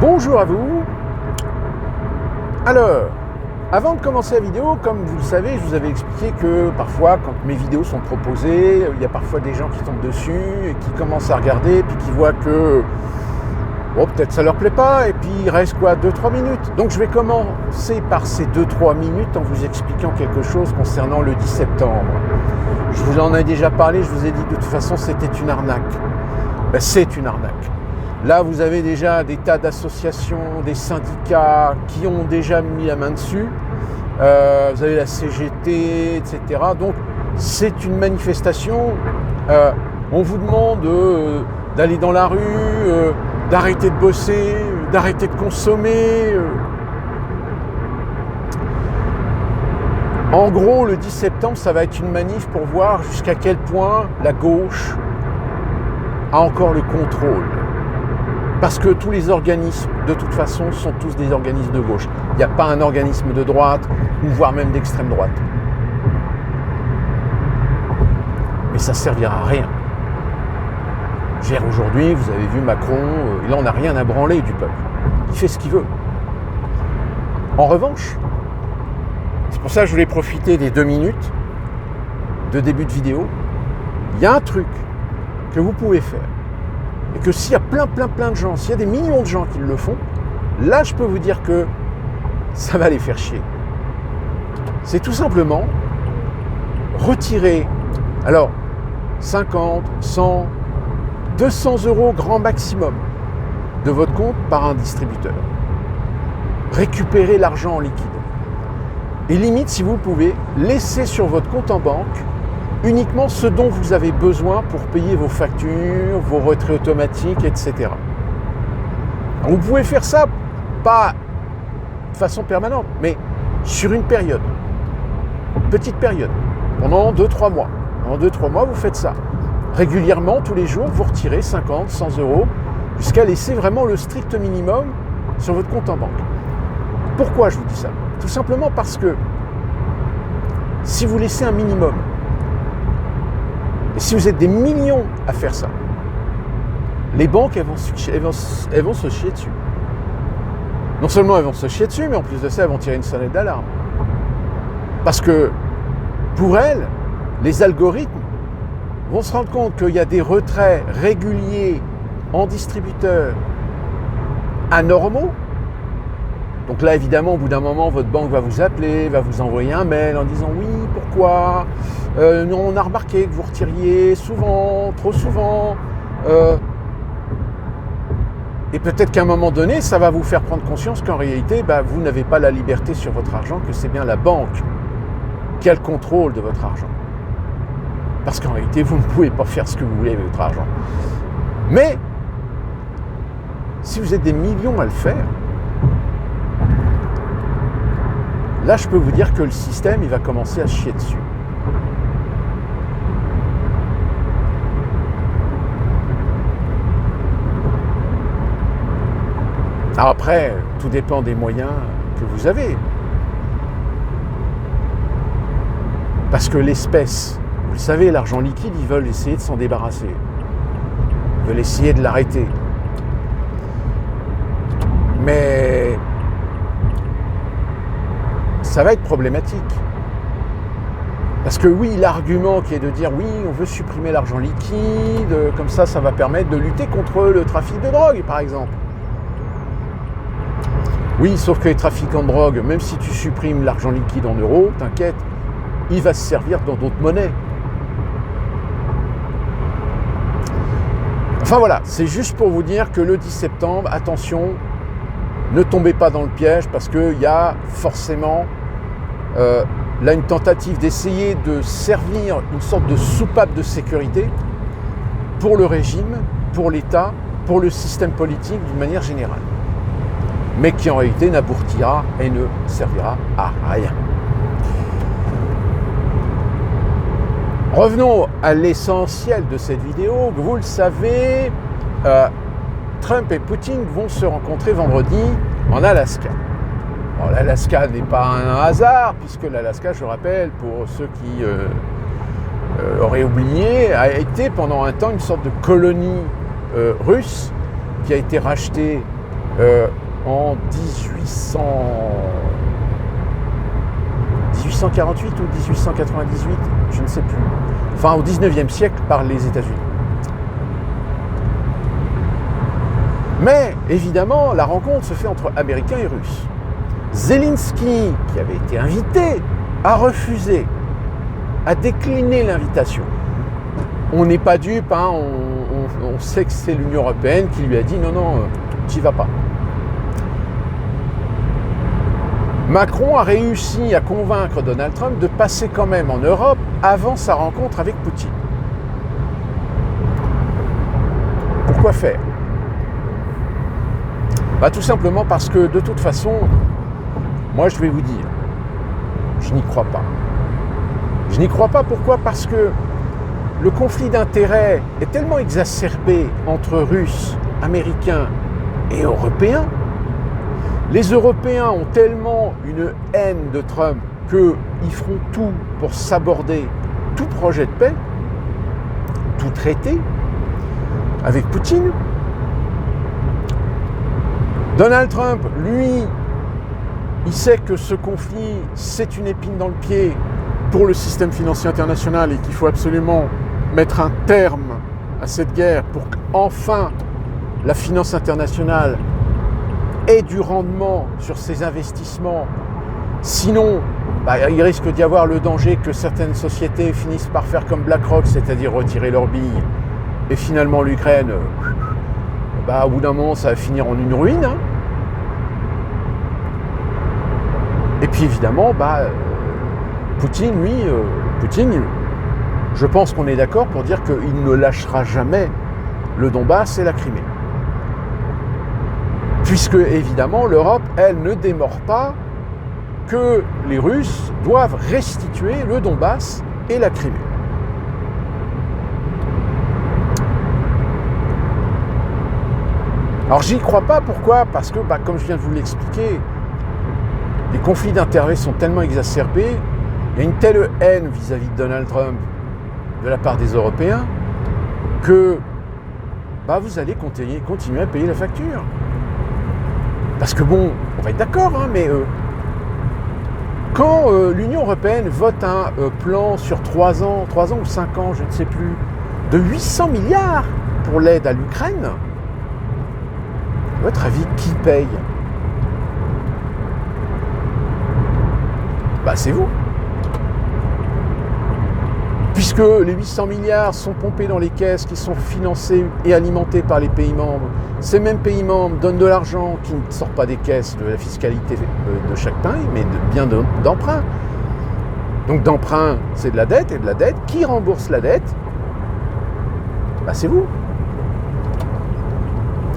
Bonjour à vous. Alors, avant de commencer la vidéo, comme vous le savez, je vous avais expliqué que parfois, quand mes vidéos sont proposées, il y a parfois des gens qui tombent dessus et qui commencent à regarder, puis qui voient que bon, peut-être ça leur plaît pas, et puis il reste quoi, 2-3 minutes. Donc je vais commencer par ces 2-3 minutes en vous expliquant quelque chose concernant le 10 septembre. Je vous en ai déjà parlé, je vous ai dit de toute façon c'était une arnaque. Ben, c'est une arnaque. Là, vous avez déjà des tas d'associations, des syndicats qui ont déjà mis la main dessus. Vous avez la CGT, etc. Donc, c'est une manifestation. On vous demande d'aller dans la rue, d'arrêter de bosser, d'arrêter de consommer. En gros, le 10 septembre, ça va être une manif pour voir jusqu'à quel point la gauche a encore le contrôle. Parce que tous les organismes, de toute façon, sont tous des organismes de gauche. Il n'y a pas un organisme de droite, ou voire même d'extrême droite. Mais ça ne servira à rien. Aujourd'hui, vous avez vu Macron, il n'en a rien à branler du peuple. Il fait ce qu'il veut. En revanche, c'est pour ça que je voulais profiter des 2 minutes de début de vidéo. Il y a un truc que vous pouvez faire. Et que s'il y a plein de gens, s'il y a des millions de gens qui le font, là je peux vous dire que ça va les faire chier. C'est tout simplement retirer, alors 50, 100, 200 € grand maximum de votre compte par un distributeur. Récupérer l'argent en liquide. Et limite, si vous pouvez, laisser sur votre compte en banque uniquement ce dont vous avez besoin pour payer vos factures, vos retraits automatiques, etc. Vous pouvez faire ça, pas de façon permanente, mais sur une période, petite période, pendant 2-3 mois. Pendant 2-3 mois, vous faites ça. Régulièrement, tous les jours, vous retirez 50, 100 €, jusqu'à laisser vraiment le strict minimum sur votre compte en banque. Pourquoi je vous dis ça? Tout simplement parce que si vous laissez un minimum, et si vous êtes des millions à faire ça, les banques, elles vont se chier dessus. Non seulement elles vont se chier dessus, mais en plus de ça, elles vont tirer une sonnette d'alarme. Parce que, pour elles, les algorithmes vont se rendre compte qu'il y a des retraits réguliers en distributeur anormaux. Donc là, évidemment, au bout d'un moment, votre banque va vous appeler, va vous envoyer un mail en disant « Oui, pourquoi on a remarqué que vous retiriez souvent, trop souvent. » Et peut-être qu'à un moment donné, ça va vous faire prendre conscience qu'en réalité, vous n'avez pas la liberté sur votre argent, que c'est bien la banque qui a le contrôle de votre argent. Parce qu'en réalité, vous ne pouvez pas faire ce que vous voulez avec votre argent. Mais, si vous êtes des millions à le faire, là, je peux vous dire que le système, il va commencer à chier dessus. Alors après, tout dépend des moyens que vous avez. Parce que l'espèce, vous le savez, l'argent liquide, ils veulent essayer de s'en débarrasser. Ils veulent essayer de l'arrêter. Mais ça va être problématique. Parce que oui, l'argument qui est de dire oui, on veut supprimer l'argent liquide, comme ça va permettre de lutter contre le trafic de drogue, par exemple. Oui, sauf que les trafiquants de drogue, même si tu supprimes l'argent liquide en euros, t'inquiète, il va se servir dans d'autres monnaies. Enfin voilà, c'est juste pour vous dire que le 10 septembre, attention, ne tombez pas dans le piège parce qu'il y a forcément là une tentative d'essayer de servir une sorte de soupape de sécurité pour le régime, pour l'État, pour le système politique d'une manière générale. Mais qui en réalité n'aboutira et ne servira à rien. Revenons à l'essentiel de cette vidéo. Vous le savez, Trump et Poutine vont se rencontrer vendredi en Alaska. Bon, l'Alaska n'est pas un hasard, puisque l'Alaska, je rappelle, pour ceux qui auraient oublié, a été pendant un temps une sorte de colonie russe qui a été rachetée en 1848 ou 1898, je ne sais plus. Enfin, au 19e siècle par les États-Unis. Mais, évidemment, la rencontre se fait entre Américains et Russes. Zelensky, qui avait été invité, a refusé, a décliné l'invitation. On n'est pas dupe, hein, on sait que c'est l'Union européenne qui lui a dit non, t'y vas pas. Macron a réussi à convaincre Donald Trump de passer quand même en Europe avant sa rencontre avec Poutine. Pourquoi faire ? Tout simplement parce que de toute façon, moi je vais vous dire, je n'y crois pas. Je n'y crois pas, pourquoi ? Parce que le conflit d'intérêts est tellement exacerbé entre Russes, Américains et Européens. Les Européens ont tellement une haine de Trump qu'ils feront tout pour s'aborder tout projet de paix, tout traité avec Poutine. Donald Trump, lui, il sait que ce conflit, c'est une épine dans le pied pour le système financier international et qu'il faut absolument mettre un terme à cette guerre pour qu'enfin la finance internationale ait du rendement sur ses investissements. Sinon, il risque d'y avoir le danger que certaines sociétés finissent par faire comme BlackRock, c'est-à-dire retirer leurs billes. Et finalement, l'Ukraine, au bout d'un moment, ça va finir en une ruine. Hein. Et puis évidemment, Poutine, lui, je pense qu'on est d'accord pour dire qu'il ne lâchera jamais le Donbass et la Crimée. Puisque, évidemment, l'Europe, elle, ne démord pas que les Russes doivent restituer le Donbass et la Crimée. Alors, j'y crois pas, pourquoi ? Parce que, comme je viens de vous l'expliquer, les conflits d'intérêts sont tellement exacerbés, il y a une telle haine vis-à-vis de Donald Trump de la part des Européens que vous allez continuer à payer la facture. Parce que on va être d'accord, hein, mais quand l'Union européenne vote un plan sur 3 ans ou 5 ans, je ne sais plus, de 800 milliards pour l'aide à l'Ukraine, à votre avis, qui paye ? C'est vous. Puisque les 800 milliards sont pompés dans les caisses qui sont financées et alimentées par les pays membres. Ces mêmes pays membres donnent de l'argent qui ne sort pas des caisses de la fiscalité de chaque pays, mais bien d'emprunt. Donc d'emprunt, c'est de la dette, et de la dette, qui rembourse la dette ? C'est vous.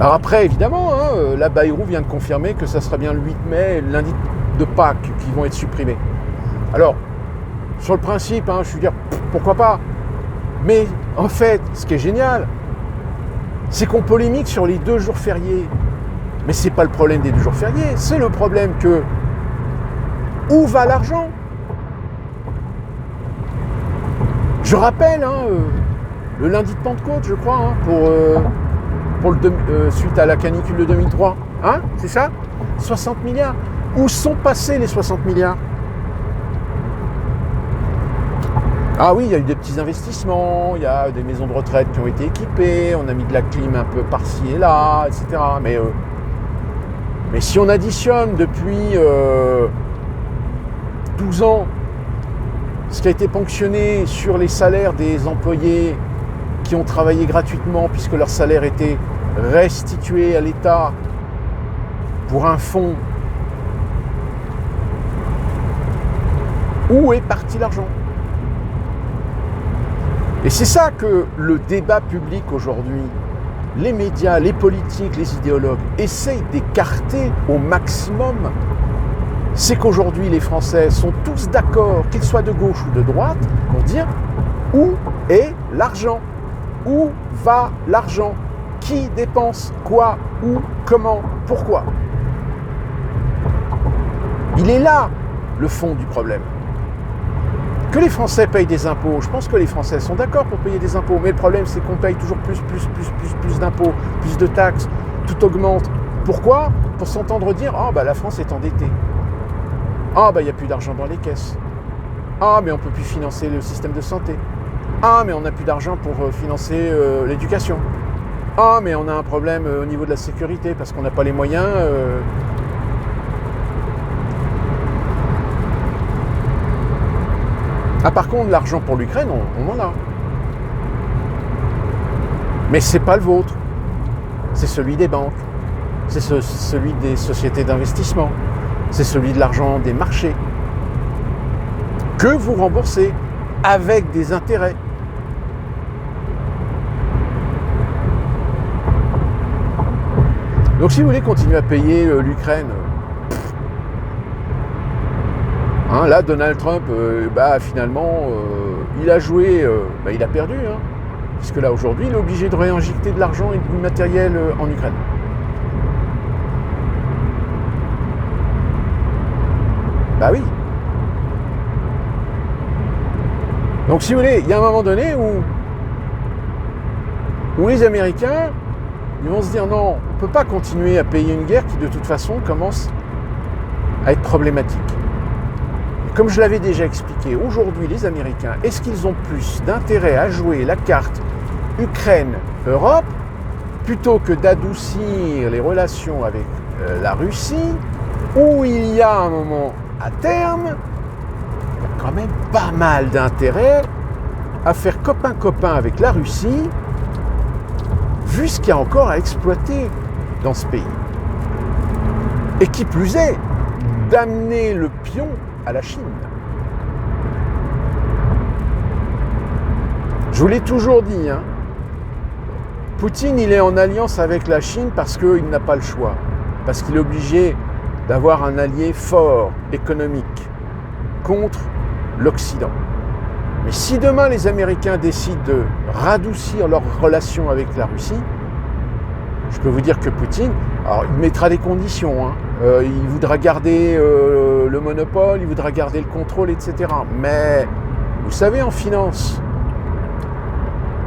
Alors après, évidemment, la Bayrou vient de confirmer que ça sera bien le 8 mai, lundi de Pâques, qui vont être supprimés. Alors, sur le principe, je veux dire, pourquoi pas ? Mais en fait, ce qui est génial, c'est qu'on polémique sur les 2 jours fériés. Mais c'est pas le problème des 2 jours fériés, c'est le problème que où va l'argent ? Je rappelle, le lundi de Pentecôte, je crois, suite à la canicule de 2003, c'est ça ? 60 milliards. Où sont passés les 60 milliards ? Ah oui, il y a eu des petits investissements, il y a des maisons de retraite qui ont été équipées, on a mis de la clim un peu par-ci et là, etc. Mais si on additionne depuis 12 ans ce qui a été ponctionné sur les salaires des employés qui ont travaillé gratuitement puisque leur salaire était restitué à l'État pour un fonds, où est parti l'argent ? Et c'est ça que le débat public aujourd'hui, les médias, les politiques, les idéologues essayent d'écarter au maximum. C'est qu'aujourd'hui les Français sont tous d'accord, qu'ils soient de gauche ou de droite, pour dire où est l'argent ? Où va l'argent ? Qui dépense quoi ? Où ? Comment ? Pourquoi ? Il est là le fond du problème. Que les Français payent des impôts, je pense que les Français sont d'accord pour payer des impôts, mais le problème c'est qu'on paye toujours plus d'impôts, plus de taxes, tout augmente. Pourquoi? Pour s'entendre dire « Ah, bah la France est endettée. Ah, bah il n'y a plus d'argent dans les caisses. Ah, mais on ne peut plus financer le système de santé. Ah, mais on n'a plus d'argent pour financer l'éducation. Ah, mais on a un problème au niveau de la sécurité parce qu'on n'a pas les moyens. » Ah, par contre, l'argent pour l'Ukraine, on en a. Mais c'est pas le vôtre. C'est celui des banques. C'est celui des sociétés d'investissement. C'est celui de l'argent des marchés. Que vous remboursez avec des intérêts. Donc si vous voulez continuer à payer l'Ukraine, là Donald Trump, finalement, il a joué, il a perdu, puisque là aujourd'hui il est obligé de réinjecter de l'argent et du matériel en Ukraine. Bah oui. Donc si vous voulez, il y a un moment donné où les Américains, ils vont se dire non, on ne peut pas continuer à payer une guerre qui de toute façon commence à être problématique. Et comme je l'avais déjà expliqué, aujourd'hui les Américains, est-ce qu'ils ont plus d'intérêt à jouer la carte Ukraine-Europe plutôt que d'adoucir les relations avec la Russie, où il y a un moment à terme, il y a quand même pas mal d'intérêt à faire copain-copain avec la Russie, vu ce qu'il y a encore à exploiter dans ce pays. Et qui plus est, d'amener le pion à la Chine. Je vous l'ai toujours dit, Poutine, il est en alliance avec la Chine parce qu'il n'a pas le choix. Parce qu'il est obligé d'avoir un allié fort, économique, contre l'Occident. Mais si demain les Américains décident de radoucir leurs relations avec la Russie, je peux vous dire que Poutine, alors il mettra des conditions, il voudra garder le monopole, il voudra garder le contrôle, etc. Mais vous savez, en finance,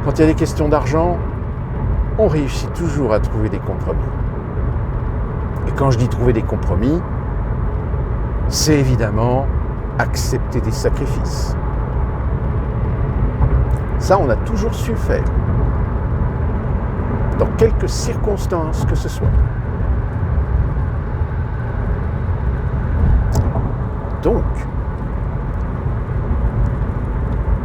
quand il y a des questions d'argent, on réussit toujours à trouver des compromis. Et quand je dis trouver des compromis, c'est évidemment accepter des sacrifices. Ça, on a toujours su le faire. Dans quelques circonstances que ce soit. Donc,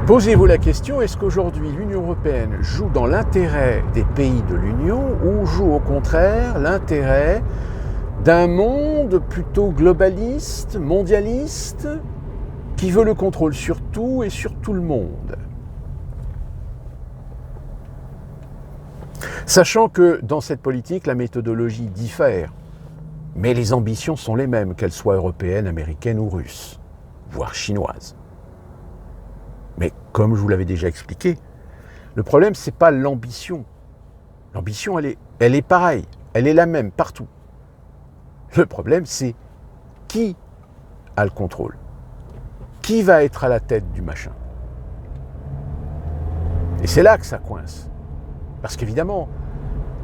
posez-vous la question, est-ce qu'aujourd'hui l'Union européenne joue dans l'intérêt des pays de l'Union ou joue au contraire l'intérêt d'un monde plutôt globaliste, mondialiste, qui veut le contrôle sur tout et sur tout le monde? Sachant que dans cette politique, la méthodologie diffère, mais les ambitions sont les mêmes, qu'elles soient européennes, américaines ou russes, voire chinoises. Mais comme je vous l'avais déjà expliqué, le problème, ce n'est pas l'ambition. L'ambition, elle est pareille, elle est la même partout. Le problème, c'est qui a le contrôle? Qui va être à la tête du machin? Et c'est là que ça coince. Parce qu'évidemment,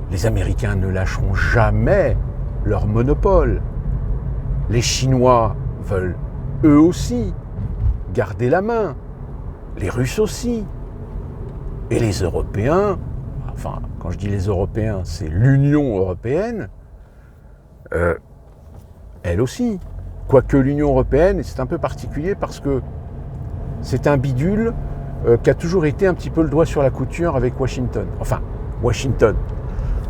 les Américains ne lâcheront jamais leur monopole. Les Chinois veulent, eux aussi, garder la main. Les Russes aussi. Et les Européens, enfin, quand je dis les Européens, c'est l'Union européenne, elle aussi. Quoique l'Union européenne, c'est un peu particulier parce que c'est un bidule qui a toujours été un petit peu le doigt sur la couture avec Washington. Enfin, Washington.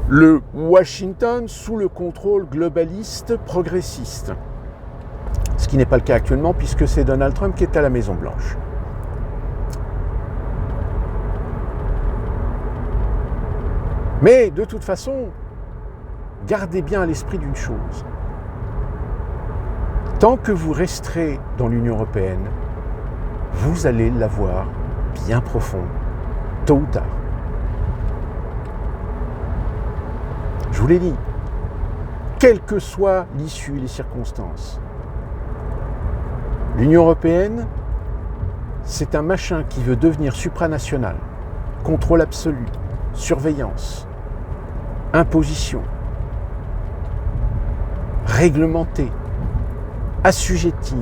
Le Washington sous le contrôle globaliste progressiste. Ce qui n'est pas le cas actuellement puisque c'est Donald Trump qui est à la Maison-Blanche. Mais de toute façon, gardez bien à l'esprit d'une chose. Tant que vous resterez dans l'Union européenne, vous allez l'avoir bien profond, tôt ou tard. Je vous l'ai dit, quelle que soit l'issue, les circonstances, l'Union européenne, c'est un machin qui veut devenir supranational, contrôle absolu, surveillance, imposition. réglementer, assujettir,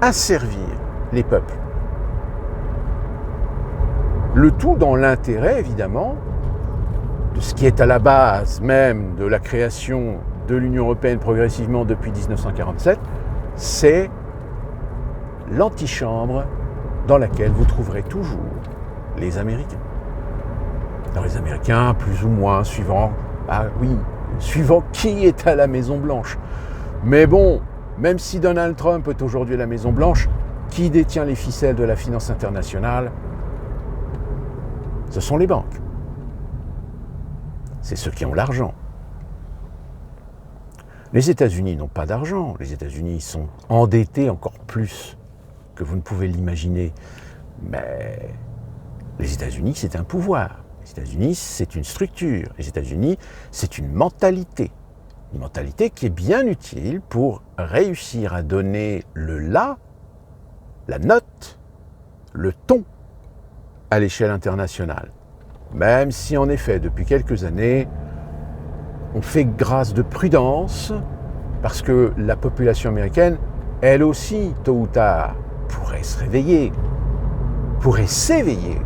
asservir les peuples. Le tout dans l'intérêt, évidemment, de ce qui est à la base même de la création de l'Union européenne progressivement depuis 1947, c'est l'antichambre dans laquelle vous trouverez toujours les Américains. Alors les Américains, plus ou moins, suivant qui est à la Maison-Blanche. Mais bon, même si Donald Trump est aujourd'hui à la Maison-Blanche, qui détient les ficelles de la finance internationale? Ce sont les banques. C'est ceux qui ont l'argent. Les États-Unis n'ont pas d'argent. Les États-Unis sont endettés encore plus que vous ne pouvez l'imaginer. Mais les États-Unis, c'est un pouvoir. Les États-Unis, c'est une structure. Les États-Unis, c'est une mentalité. Une mentalité qui est bien utile pour réussir à donner le là, la note, le ton à l'échelle internationale. Même si en effet, depuis quelques années, on fait grâce de prudence, parce que la population américaine, elle aussi, tôt ou tard, pourrait se réveiller, pourrait s'éveiller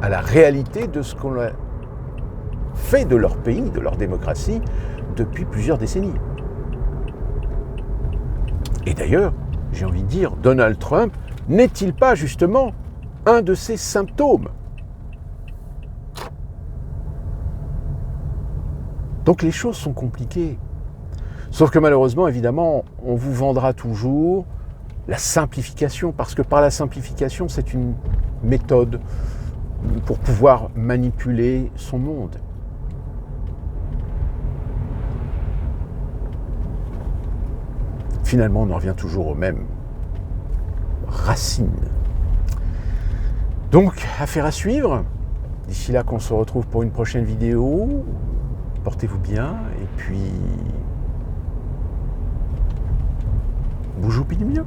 à la réalité de ce qu'on a fait de leur pays, de leur démocratie, depuis plusieurs décennies. Et d'ailleurs, j'ai envie de dire, Donald Trump n'est-il pas justement un de ces symptômes? Donc les choses sont compliquées. Sauf que malheureusement, évidemment, on vous vendra toujours la simplification, parce que par la simplification, c'est une méthode pour pouvoir manipuler son monde. Finalement, on en revient toujours aux mêmes racines. Donc, affaire à suivre. D'ici là qu'on se retrouve pour une prochaine vidéo. Portez-vous bien et puis bougez au pied du mieux.